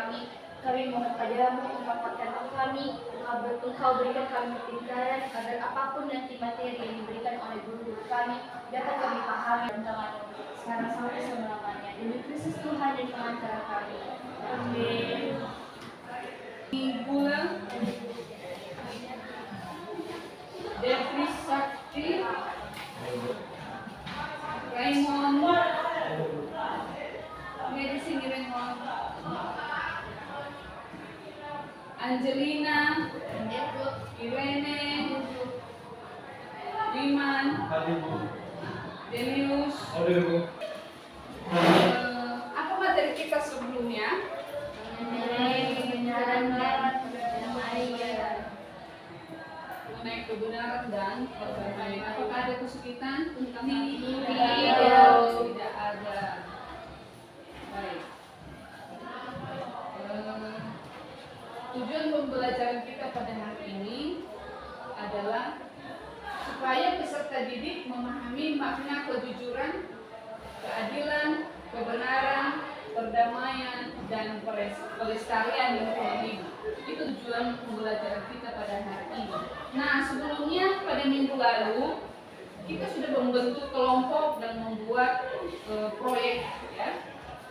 kami. Kami mohon padamu menguatkan kami, Engkau berikan kami kepintaran agar apapun nanti materi yang diberikan oleh guru kami dapat kami pahami dan sekarang sampai selama-lamanya. Demi Kristus Tuhan dan pengantara kami. Amin. Ibulah Devri Sakti, Raymond, Mary sini Raymond, Angelina, Irene, Wiman, Denius. Apa materi kita sebelumnya? Mengenai kebenaran dan perdamaian. Apakah ada kesulitan? Tidak ada. Baik. Tujuan pembelajaran kita pada hari ini adalah supaya peserta didik memahami makna kejujuran, keadilan, kebenaran, perdamaian, dan pelestarian lingkungan hidup. Itu tujuan pembelajaran kita pada hari ini. Nah, sebelumnya pada minggu lalu kita sudah membentuk kelompok dan membuat proyek, ya,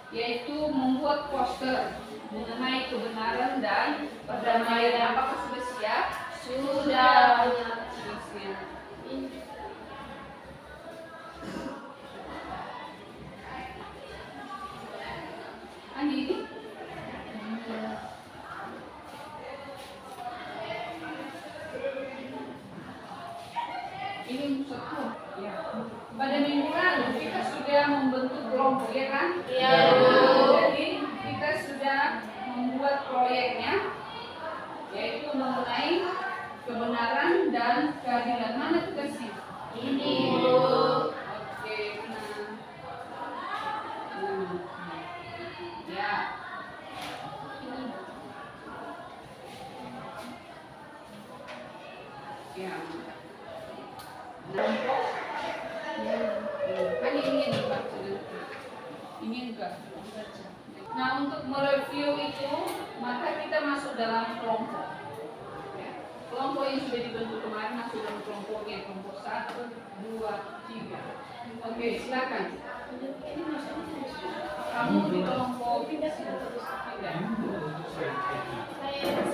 yaitu membuat poster mengenai kebenaran dan perdamaian. Apakah sudah siap? Sudah siap. Andi ini? Ini satu. Ya. Pada minggu lalu kita sudah membentuk kelompok, ya kan? Iya. Jadi kita sudah membuat proyeknya, yaitu mengenai kebenaran dan keadilan. Mana tugasnya? Ini. Oke, benar. Ya. Ya. Kan ini yang dibaca. Ini enggak. Nah, untuk mereview itu, maka kita masuk dalam kelompok. Ya. Kelompok yang sudah dibentuk kemarin masuk dalam kelompoknya, kelompok 1, 2, 3. Oke, silakan. Kamu di kelompok 3.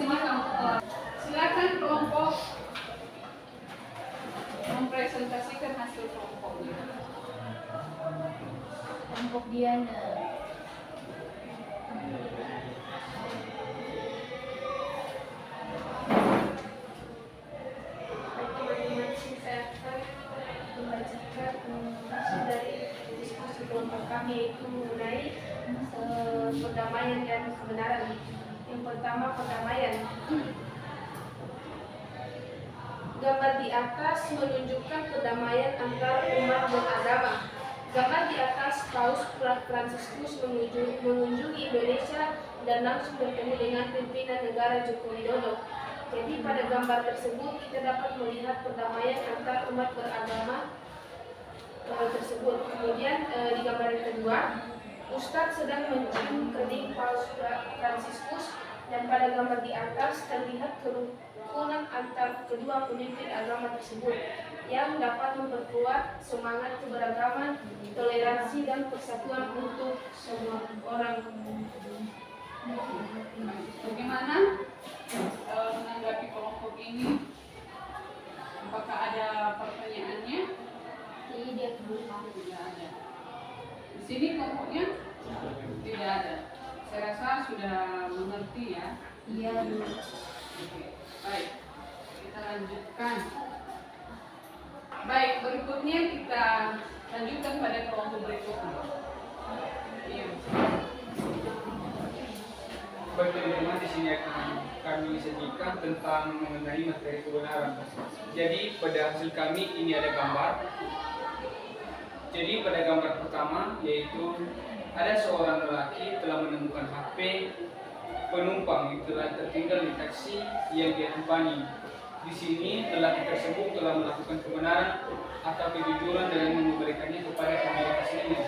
Sini kamu. Silakan kelompok mempresentasikan hasil kelompoknya. Kelompok Diana. Dari diskusi kelompok kami itu mengenai perdamaian dan kebenaran. Yang pertama, perdamaian. Gambar di atas menunjukkan perdamaian antar umat beragama. Gambar di atas Paus Fransiskus mengunjungi Indonesia dan langsung bertemu dengan pimpinan negara Joko Widodo. Jadi pada gambar tersebut kita dapat melihat perdamaian antar umat beragama tersebut. Kemudian di gambar yang kedua, Ustadz sedang mencium kening Paus Fransiskus dan pada gambar di atas terlihat kerukunan antar kedua pemimpin agama tersebut yang dapat memperkuat semangat keberagaman, toleransi dan persatuan untuk semua orang. Bagaimana menanggapi kelompok ini? Apakah ada pertanyaannya? Tidak ada. Di sini kelompoknya tidak ada. Saya rasa sudah mengerti, ya. Iya. Oke, baik. Kita lanjutkan. Baik, berikutnya kita lanjutkan pada kelompok berikutnya. Iya. Baik teman-teman, di sini akan kami sajikan tentang mengenai materi kebenaran. Jadi pada hasil kami ini ada gambar. Jadi pada gambar pertama yaitu ada seorang lelaki telah menemukan HP penumpang yang telah tertinggal di taksi yang dia tumpangi. Di sini lelaki tersebut telah melakukan kebenaran atau kejujuran dengan memberikannya kepada pemilik aslinya.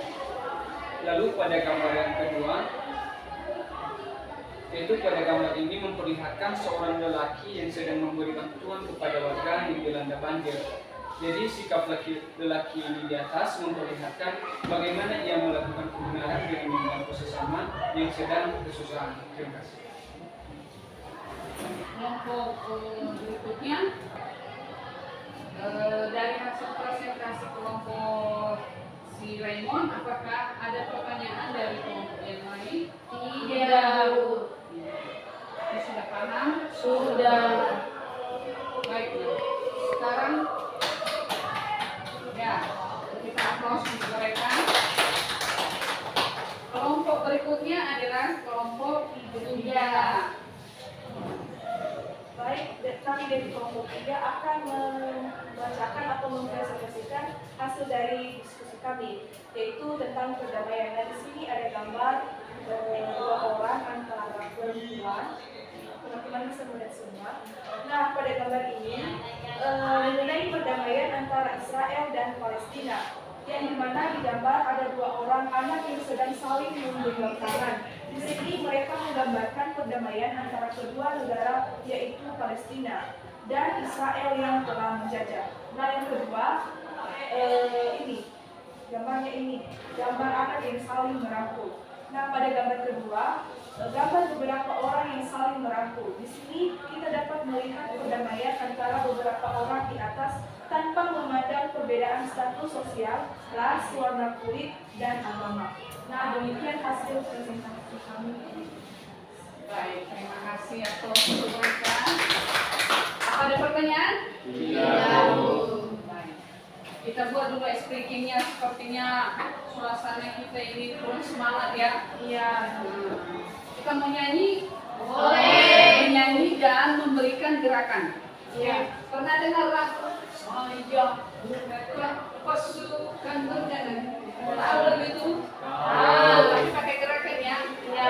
Lalu pada gambar yang kedua Yaitu pada gambar ini memperlihatkan seorang lelaki yang sedang memberi bantuan kepada warga yang dilanda banjir. Jadi sikap lelaki ini di atas memperlihatkan bagaimana ia melakukan kebenaran dengan membantu sesama yang sedang kesusahan. Terima kasih. Kelompok berikutnya dari hasil presentasi kelompok si Raymond, apakah ada pertanyaan dari kelompok yang lain? Tidak. Ini sudah paham? Sudah. Baik, sekarang ya kita aplaus untuk mereka. Kelompok berikutnya adalah kelompok 3. Baik, kami dari kelompok 3 akan membacakan atau mempresentasikan hasil dari diskusi kami, yaitu tentang perdamaian. Nah, di sini ada gambar 2 orang antara perempuan. Teman-teman bisa melihat semua. Nah, pada gambar ini mengenai perdamaian antara Israel dan Palestina, yang dimana di gambar ada 2 orang anak yang sedang saling menggenggam tangan. Di sini mereka menggambarkan perdamaian antara kedua negara, yaitu Palestina dan Israel yang telah menjajah. Nah, yang kedua ini gambarnya, ini gambar anak yang saling merangkul. Nah, pada gambar kedua gambar beberapa orang yang saling merangkul. Di sini kita dapat melihat perdamaian antara beberapa orang di atas tanpa memandang perbedaan status sosial, ras, warna kulit, dan agama. Nah, demikian hasil presentasi kami. Baik, terima kasih atas untuk mereka. Apa ada pertanyaan? Tidak. Baik. Kita buat dulu speakingnya, sepertinya suasana kita ini kurang semangat ya. Iya. Kita mau nyanyi? Boleh. Menyanyi dan memberikan gerakan. Iya. Pernah dengar lagu? Saya bukan pasukan berjalan. Tahu lagu itu? Tahu. Tapi pakai gerakan ya. Iya.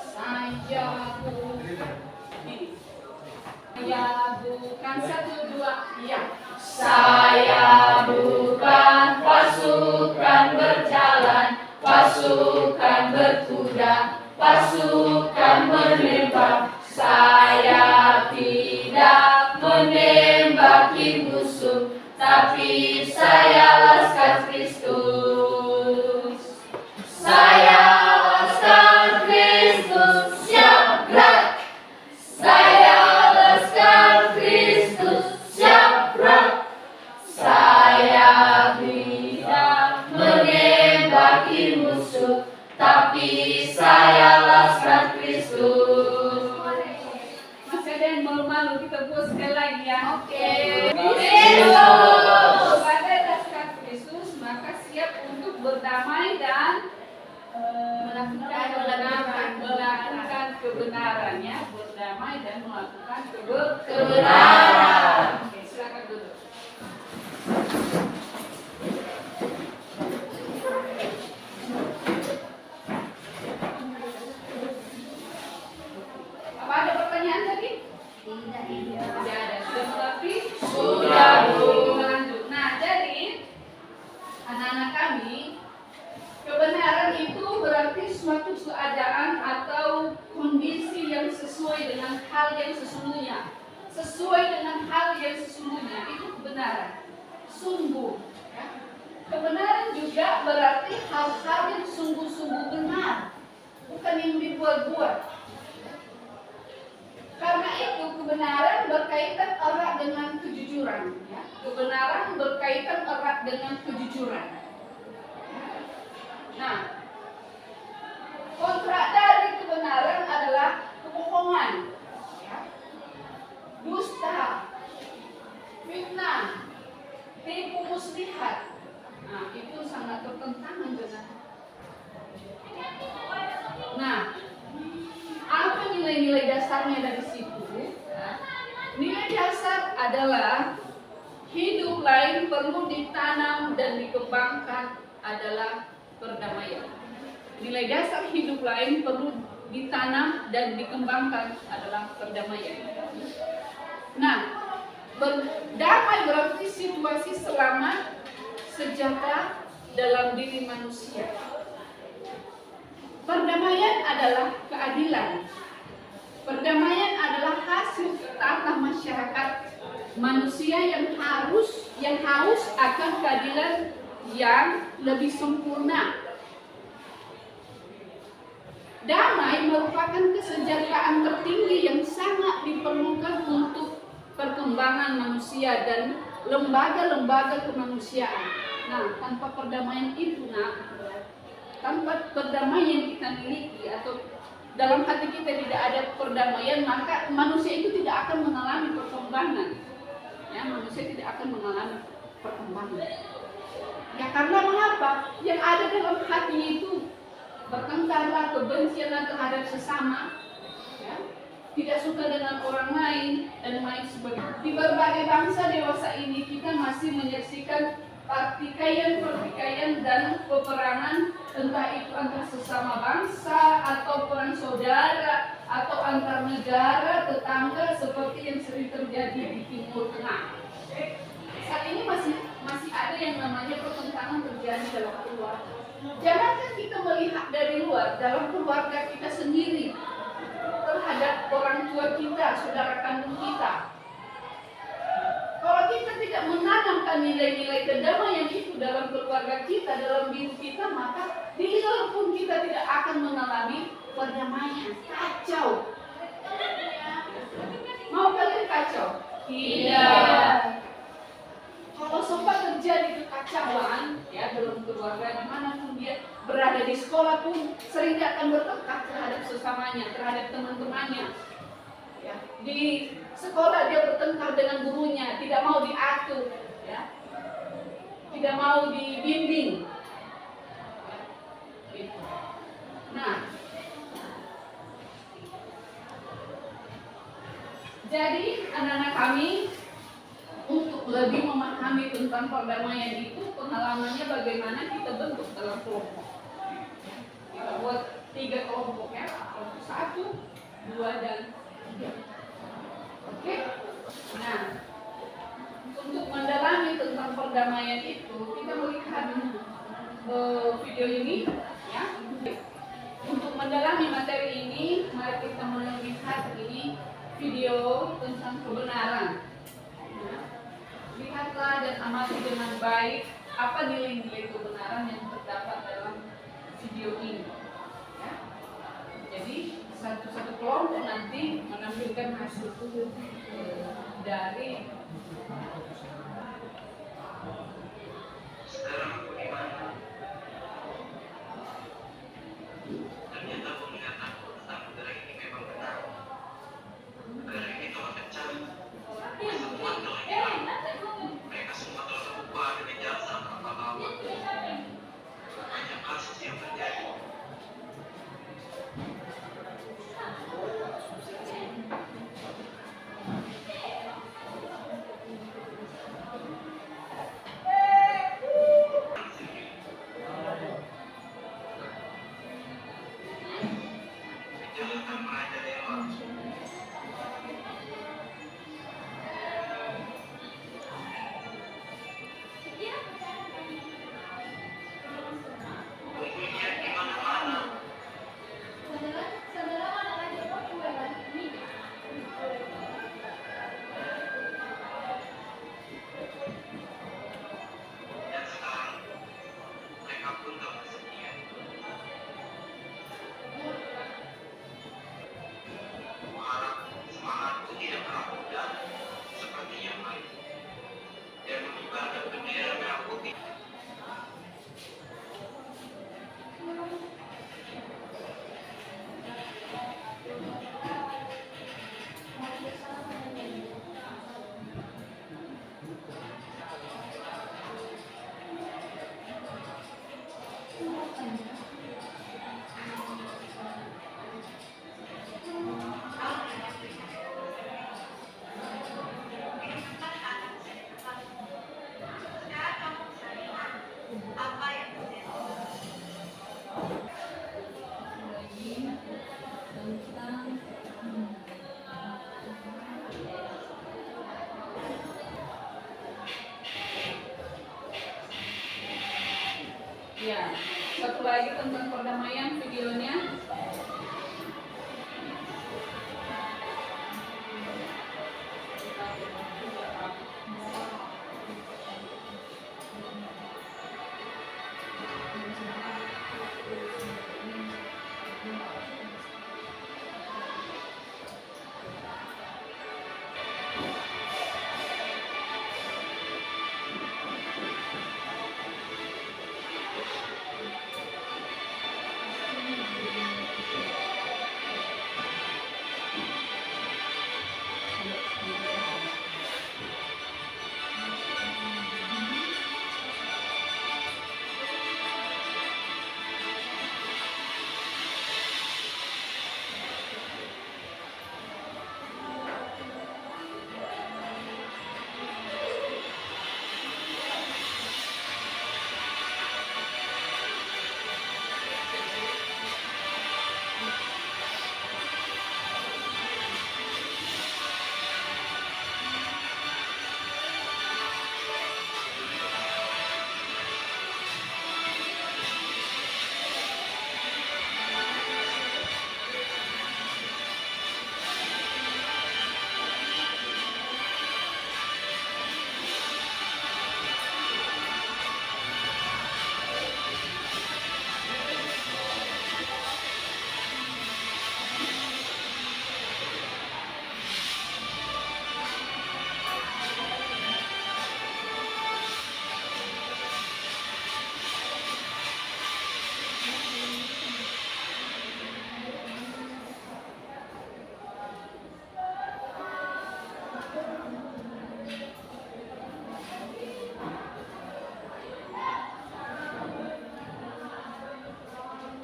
Saya bukan. Saya bukan 1, 2, ya. Saya bukan pasukan berjalan, pasukan berkuda, pasukan menembak. Saya tidak menembaki musuh, tapi saya laskar Kristus. Saya laskar Kristus, siap gerak. Saya laskar Kristus, siap gerak. Saya tidak menembaki musuh, tapi saya laskar Kristus. Masih ada yang malu-malu, kita buat sekali lagi ya. Oke. Kristus. Sebagai laskar Kristus, maka siap untuk berdamai dan melakukan kebenaran ya, berdamai dan melakukan Kebenaran. Oke, silakan duduk. Apa ada pertanyaan tadi? Tidak ada. Sudah mengerti? Sudah, Bu. Lanjut. Nah, jadi anak-anak kami, kebenaran itu berarti suatu keadaan atau kondisi yang sesuai dengan hal yang sesungguhnya. Sesuai dengan hal yang sesungguhnya itu kebenaran. Sungguh. Ya. Kebenaran juga berarti hal-hal yang sungguh-sungguh benar, bukan yang dibuat-buat. Karena itu kebenaran berkaitan erat dengan kejujuran. Ya. Kebenaran berkaitan erat dengan kejujuran. Nah, kontrak dari kebenaran adalah kebohongan, ya. Dusta, fitnah, tipu muslihat. Nah, itu sangat bertentangan dengan. Nah, apa nilai-nilai dasarnya dari situ? Ya. Nilai dasar adalah hidup lain perlu ditanam dan dikembangkan adalah perdamaian. Nilai dasar hidup lain perlu ditanam dan dikembangkan adalah perdamaian. Nah, berdamai berarti situasi selamat, sejahtera dalam diri manusia. Perdamaian adalah keadilan. Perdamaian adalah hasil tata masyarakat manusia yang haus akan keadilan yang lebih sempurna. Damai merupakan kesejahteraan tertinggi yang sangat diperlukan untuk perkembangan manusia dan lembaga-lembaga kemanusiaan. Nah, tanpa perdamaian itu, tanpa perdamaian kita miliki atau dalam hati kita tidak ada perdamaian, maka manusia itu tidak akan mengalami perkembangan. Ya, manusia tidak akan mengalami perkembangan. Ya, karena mengapa? Yang ada dalam hatinya itu bertengkarlah, kebencian terhadap sesama, ya, tidak suka dengan orang lain dan lain sebagainya. Di berbagai bangsa dewasa ini kita masih menyaksikan pertikaian dan peperangan, entah itu antar sesama bangsa atau perang saudara atau antar negara tetangga seperti yang sering terjadi di Timur Tengah. Saat ini masih ada yang namanya pertentangan terjadi dalam keluarga. Jangankan kita melihat dari luar, dalam keluarga kita sendiri terhadap orang tua kita, saudara kandung kita. Kalau kita tidak menanamkan nilai-nilai kedamaian itu dalam keluarga kita, dalam diri kita, maka di luar pun kita tidak akan mengalami perdamaian. Kacau. Mau kalian kacau? Tidak. Kalau sempat terjadi kekacauan ya dalam keluarga, dimanapun dia berada, di sekolah pun sering dia akan bertengkar terhadap sesamanya, terhadap teman-temannya. Ya, di sekolah dia bertengkar dengan gurunya, tidak mau diatur, ya, tidak mau dibimbing. Nah, jadi anak-anak kami untuk lebih memahami tentang perdamaian itu, pengalamannya bagaimana kita bentuk dalam kelompok. Kita buat 3 kelompok ya, kelompok 1, 2, dan 3. Oke? Nah, untuk mendalami tentang perdamaian itu, kita melihat video ini ya. Untuk mendalami materi ini, mari kita melihat ini video tentang kebenaran. Nah, lihatlah dan amati dengan baik apa nilai-nilai kebenaran yang terdapat dalam video ini. Ya. Jadi satu-satu kelompok nanti menampilkan hasil dari ternyata penglihatanku tentang negara ini memang benar. Negara ini telah pecah. Semua telah hilang. Mereka semua telah lupa dengan jasa masa lalu. Banyak kasus yang terjadi. Kejahatan merajalela. Pembunuhan di mana-mana. Dan sekarang mereka pun tak bersedia. Kuharap semangatku tidak pernah pudar seperti yang lain dan mengibarkan bendera merah putih. ya Satu lagi tentang perdamaian videonya.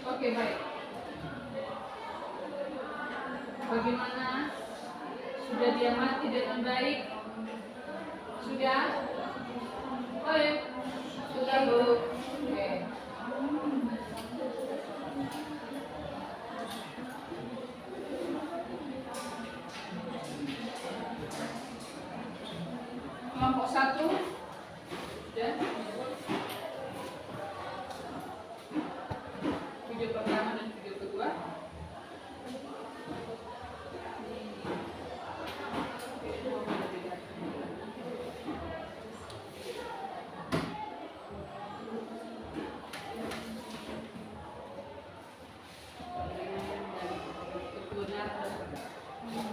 Oke, baik. Bagaimana? Sudah diamati dengan baik? Sudah? Oke. Sudah, Bu. Oke. Kelompok 1. Sudah? Video pertama dan video kedua.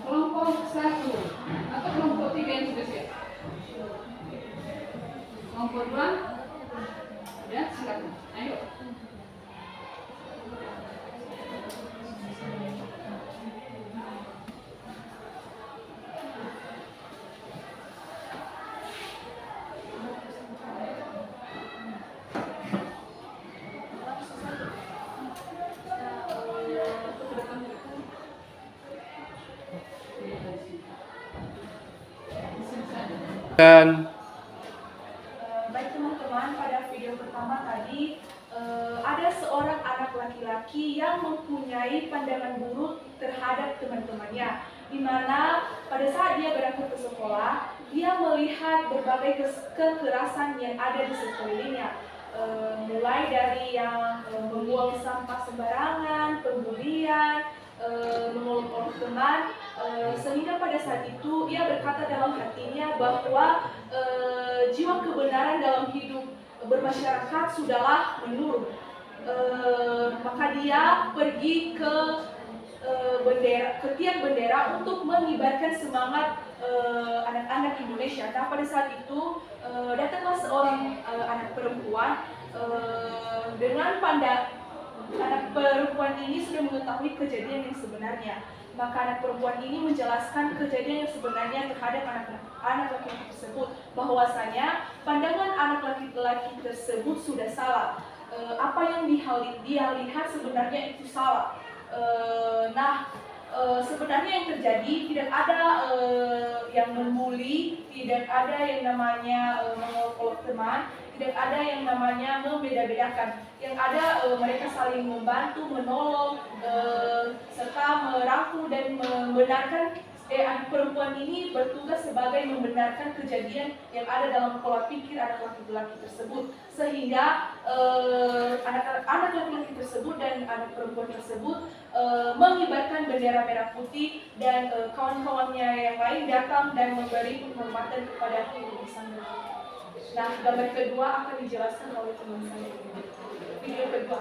Kelompok 1 atau kelompok 3 yang sudah siap? Kelompok 2? Ya, silakan. Ayo. Dan Baik teman-teman, pada video pertama tadi ada seorang anak laki-laki yang mempunyai pandangan buruk terhadap teman-temannya, di mana pada saat dia berangkat ke sekolah, dia melihat berbagai kekerasan yang ada di sekelilingnya, mulai dari yang membuang sampah sembarangan, pembulian, mengolok-olok teman, sehingga pada saat itu ia berkata dalam hatinya bahwa jiwa kebenaran dalam hidup bermasyarakat sudahlah menurun. Maka dia pergi ke tiang bendera untuk mengibarkan semangat anak-anak Indonesia. Nah, pada saat itu datanglah seorang anak perempuan dengan anak perempuan ini sudah mengetahui kejadian yang sebenarnya. Maka anak perempuan ini menjelaskan kejadian yang sebenarnya terhadap anak laki-laki tersebut, bahwasanya pandangan anak laki-laki tersebut sudah salah. Apa yang dia lihat sebenarnya itu salah. Sebenarnya yang terjadi tidak ada yang membuli, tidak ada yang namanya mengolok-olok teman, tidak ada yang namanya membeda-bedakan. Yang ada mereka saling membantu, menolong, serta merangkul dan membenarkan. Anak perempuan ini bertugas sebagai membenarkan kejadian yang ada dalam pola pikir anak laki-laki tersebut, sehingga anak laki-laki tersebut dan anak perempuan tersebut mengibarkan bendera merah putih dan kawan-kawannya yang lain datang dan memberi penghormatan kepada guru bersama. Nah, gambar kedua akan dijelaskan oleh teman saya. Video kedua.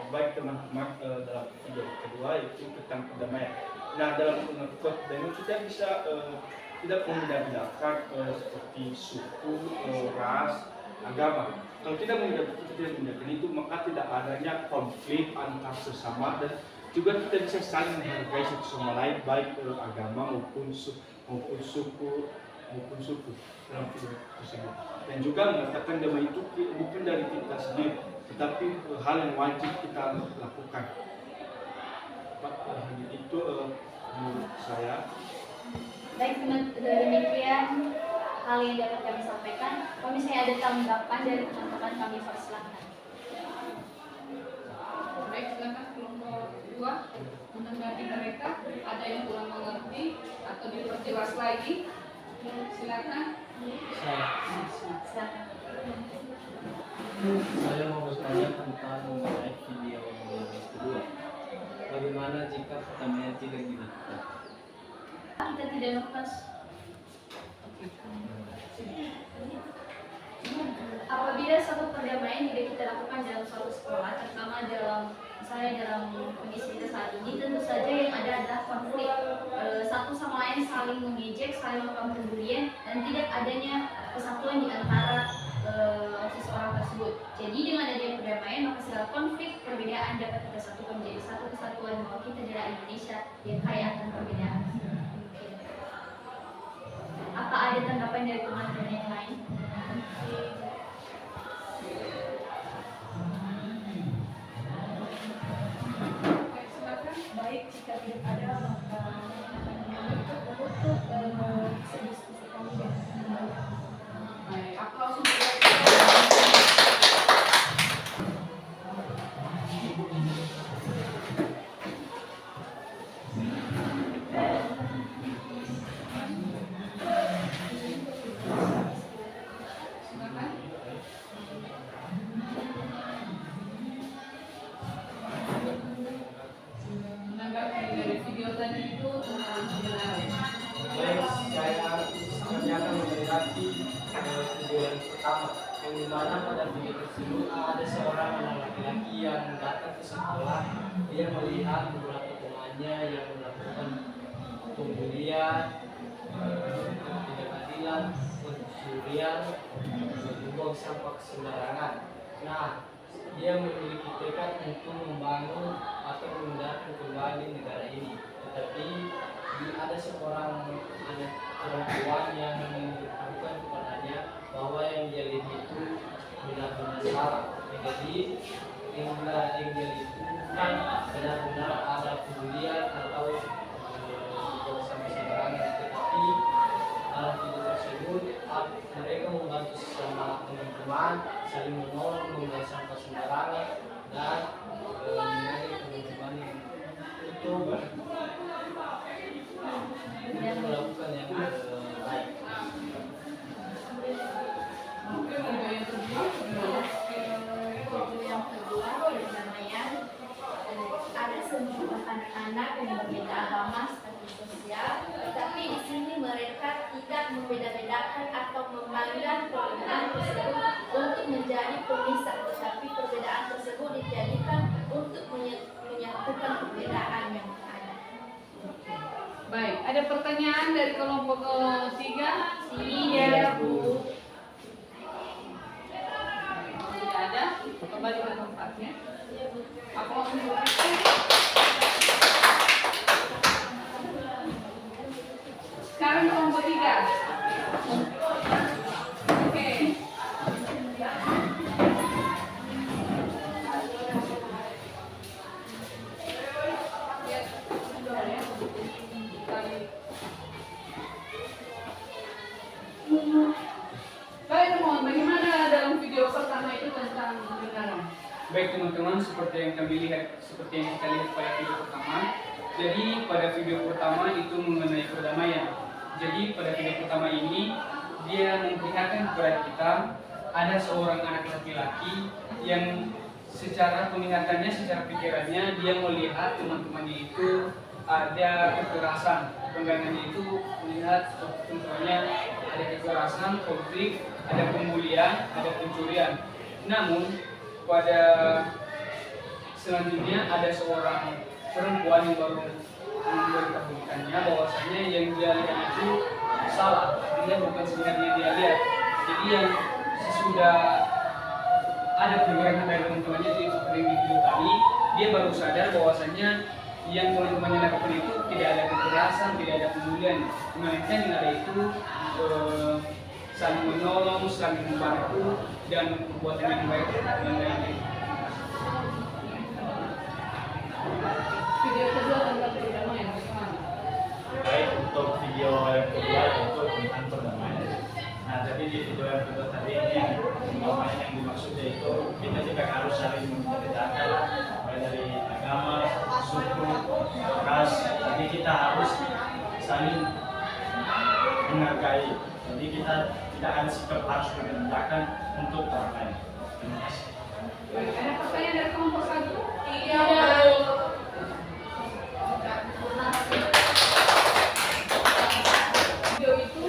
Baik teman-teman, dalam video kedua itu tentang perdamaian. Nah, dalam perdamaian kita bisa tidak membeda-bedakan seperti suku, ras, agama. Kalau tidak membeda-bedakan itu, maka tidak adanya konflik antar sesama dan juga kita bisa saling menghargai satu sama lain, baik agama maupun suku dalam video tersebut. Dan juga mengatakan damai itu bukan dari kita sendiri, tetapi hal yang wajib kita lakukan. Itu menurut saya. Baik demikian hal yang dapat kami sampaikan. Kalau misalnya ada tanggapan dari teman-teman kami persilahkan. Baik, silakan kelompok 2 menanggapi mereka. Ada yang kurang mengerti atau diperjelas lagi? Silakan. Silakan. Saya mau bertanya tentang mengenai video yang kedua. Bagaimana jika perdamaian tidak dilakukan? Kita tidak melakukan. Apabila suatu perdamaian tidak kita lakukan dalam suatu sekolah, terutama misalnya dalam kondisi kita saat ini, tentu saja yang ada adalah konflik, satu sama lain saling mengejek, saling melakukan pembulian, dan tidak adanya kesatuan di antara seseorang tersebut. Jadi dengan adanya perdamaian, maka segala konflik perbedaan dapat kita satukan menjadi satu kesatuan bahwa kita adalah Indonesia yang kaya akan perbedaan. Apa ada tanggapan dari teman-teman yang lain? Baik, jika tidak ada maka menutup diskusi kami dengan Baik, aplaus untuk menanggapi dari video tadi itu tentang kebenaran. Baik, saya sebenarnya akan menanggapi video yang pertama, yang dimana pada video tersebut ada seorang anak laki-laki yang datang ke sekolah. Dia melihat beberapa temannya yang melakukan pembulian, ketidakadilan, pencurian, membuang sampah sembarangan. Nah, dia memiliki tekad untuk membangun atau memindahkan kembali negara ini. Tetapi ada seorang anak perempuan yang memberitahukan kepadanya bahwa yang dia lihat itu benar-benar salah. Jadi yang dia lihat itu bukan benar-benar ada pembulian atau membuang sampah sembarangan, tetapi dalam video tersebut mereka membantu sesama teman-teman, saling menolong, membuang sampah sembarangan, dan mengenai teman-teman yang itu dan melakukan yang baik. Mungkin video yang kedua, Video yang kedua, perdamaian. Ada sebuah anak-anak yang berbeda agama, status sosial, tetapi di sini mereka tidak membeda-bedakan atau memandang perbedaan tersebut untuk menjadi pemisah, tetapi perbedaan tersebut dijadikan untuk menyatukan perbedaan yang ada. baik, ada pertanyaan dari kelompok 3? Tidak, Bu. Tidak ada, kembali ke tempatnya. Aplaus untuk sekarang kelompok 3. Oke. Baik teman, bagaimana dalam video pertama itu tentang kebenaran? Baik teman-teman, seperti yang kita lihat pada video pertama. Jadi pada video pertama itu mengenai perdamaian. Jadi pada video pertama ini dia memperlihatkan kepada kita ada seorang anak laki-laki yang secara penglihatannya, secara pikirannya dia melihat teman-temannya itu ada kekerasan. Penggangannya itu melihat contohnya ada kekerasan, konflik, ada pembulian, ada pencurian. Namun pada selanjutnya ada seorang perempuan yang baru memberitahukannya bahwasanya yang dia lihat itu salah, dia bukan sebenarnya dia lihat. Jadi yang sesudah ada pemberian dari teman-temannya itu seperti video tadi, dia baru sadar bahwasanya yang teman-temannya lakukan itu tidak ada kekerasan, tidak ada pembulian, melainkan yang ada itu saling menolong, saling membantu, dan perbuatan yang baik dan lain-lain. Video kedua tentang perdamaian bagaimana? Baik, untuk video yang kedua itu tentang perdamaian. Nah, jadi di video yang kedua tadi ini yang perdamaian yang dimaksud yaitu kita tidak harus saling membedakan baik dari agama, suku, ras. Jadi kita harus saling menghargai. Jadi kita tidak ada sikap harus membedakan untuk orang lain. Terima kasih. Baik, ada pertanyaan dari kelompok satu? Iya. Video itu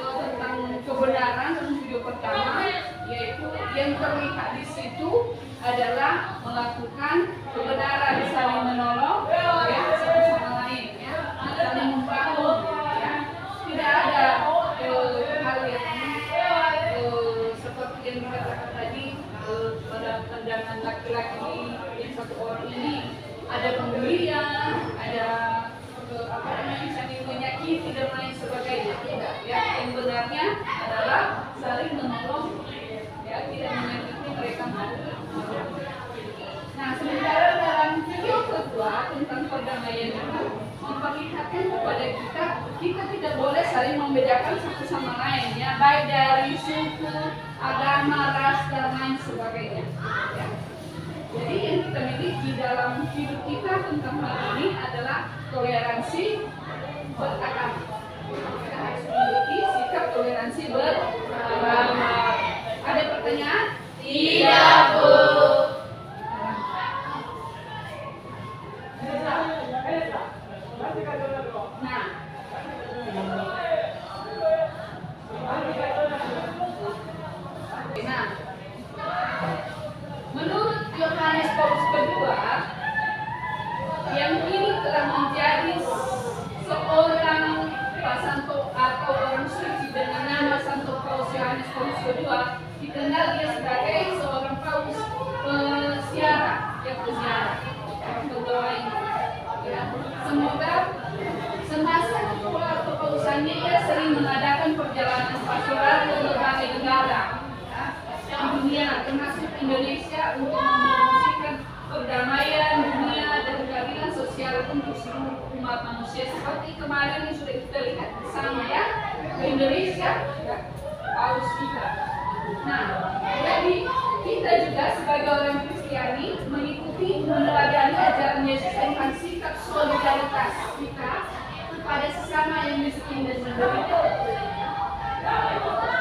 tentang kebenaran, dan video pertama yaitu yang terlihat di situ adalah melakukan kebenaran, saling menolong ya, satu sama lain ya, saling membangun ya. Tidak ada hal yang seperti yang dikatakan tadi pada pandangan laki-laki yang satu orang ini ada pembulian, ada apa namanya, saling menyakiti dan lain sebagainya. Tidak, ya, yang benarnya adalah saling menolong, ya, tidak menyakiti mereka. Nah, sementara dalam video kedua tentang perdamaian itu memperlihatkan kepada kita tidak boleh saling membedakan satu sama lain, ya, baik dari suku, agama, ras dan lain sebagainya. Ya. Jadi yang kita miliki dalam hidup kita tentang hal ini adalah toleransi beragama. Kita harus memiliki sikap toleransi beragama. Ada pertanyaan? Tidak, Bu. Nah, menurut Yohanes Paulus kedua, yang kini telah menjadi seorang Santo atau orang suci dengan nama Santo Paulus Yohanes Paulus kedua, dikenal dia sebagai seorang Paulus pesiara, yang pesiara, orang pegawai. Ya, semoga semasa kepausannya ia sering mengadakan perjalanan pastoral ke berbagai negara di dunia, termasuk Indonesia, untuk mempromosikan perdamaian dunia dan keadilan sosial untuk seluruh umat manusia. Seperti kemarin yang sudah kita lihat bersama ya, ke Indonesia, ya, Paus kita. Nah, jadi kita juga sebagai orang Kristiani mengikuti meneladani ajaran Yesus tentang sikap solidaritas kita kepada sesama yang miskin dan menderita.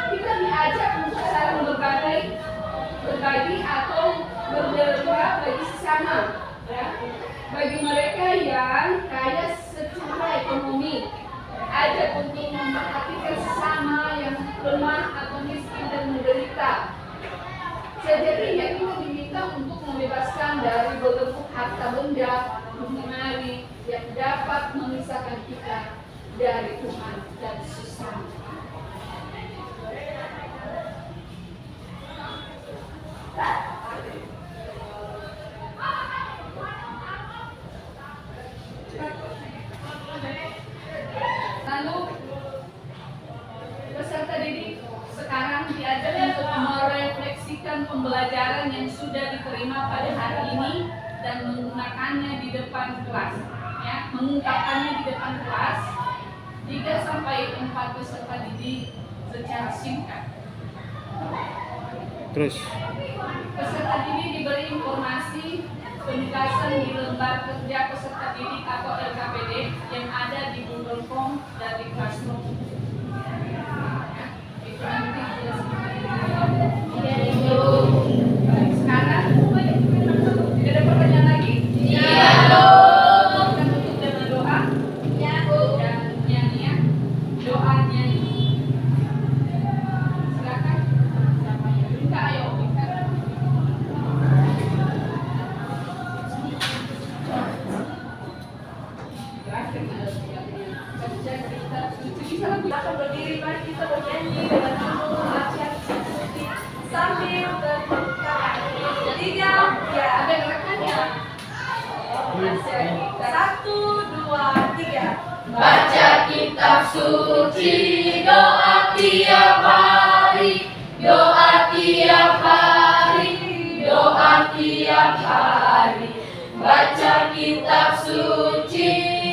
Kita diajak untuk saling berbagi atau berderma bagi sesama, ya. Bagi mereka yang kaya secara ekonomi, ajak untuk memperhatikan sesama yang lemah atau miskin dan menderita. Sejatinya kita diminta untuk membebaskan dari belenggu harta benda duniawi yang dapat memisahkan kita dari Tuhan dan sesama. Lalu peserta didik sekarang diajak untuk merefleksikan pembelajaran yang sudah diterima pada hari ini dan menggunakannya di depan kelas, ya, mengungkapkannya di depan kelas 3 sampai 4 peserta didik secara singkat. Terus Peserta didik diberi informasi penjelasan di lembar kerja peserta didik atau LKPD yang ada di Google Form dari Classroom. Itu nanti jelas. sambil bertepuk tangan. 3, ya. Ada gerakannya. 1, 2, 3. Baca kitab suci, doa tiap hari, doa tiap hari, doa tiap hari. Baca kitab suci,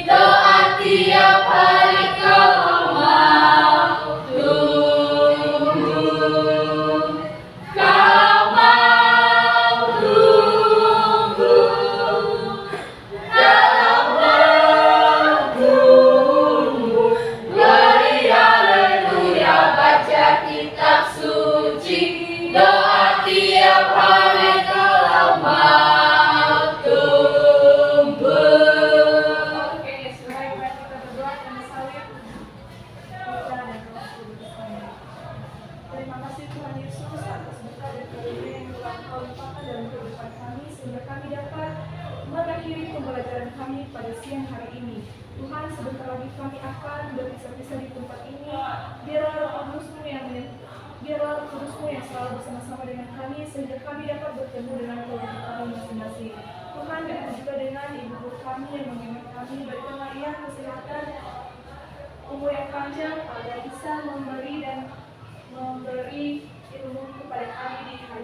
doa tiap hari kau mau tunggu, kau mau tunggu dalam menunggu. Glory haleluya, baca kitab suci, doa tiap hari kau mau tunggu. Oke, sebaik kita berdoa dan salib. Terima kasih Tuhan Yesus atas berkat dan karunia yang telah Kau limpahkan dalam kehidupan kami sehingga kami dapat mengakhiri pembelajaran kami pada siang hari ini. Tuhan, sebentar lagi kami akan berpisah-pisah di tempat ini. Biarlah Roh Kudus-Mu yang selalu bersama-sama dengan kami sehingga kami dapat bertemu dengan keluarga kami masing-masing. Tuhan, begitu juga dengan ibu guru kami yang mengingat kami, berikanlah ia kesehatan, umur yang panjang agar bisa memberi ilmu kepada kami di hari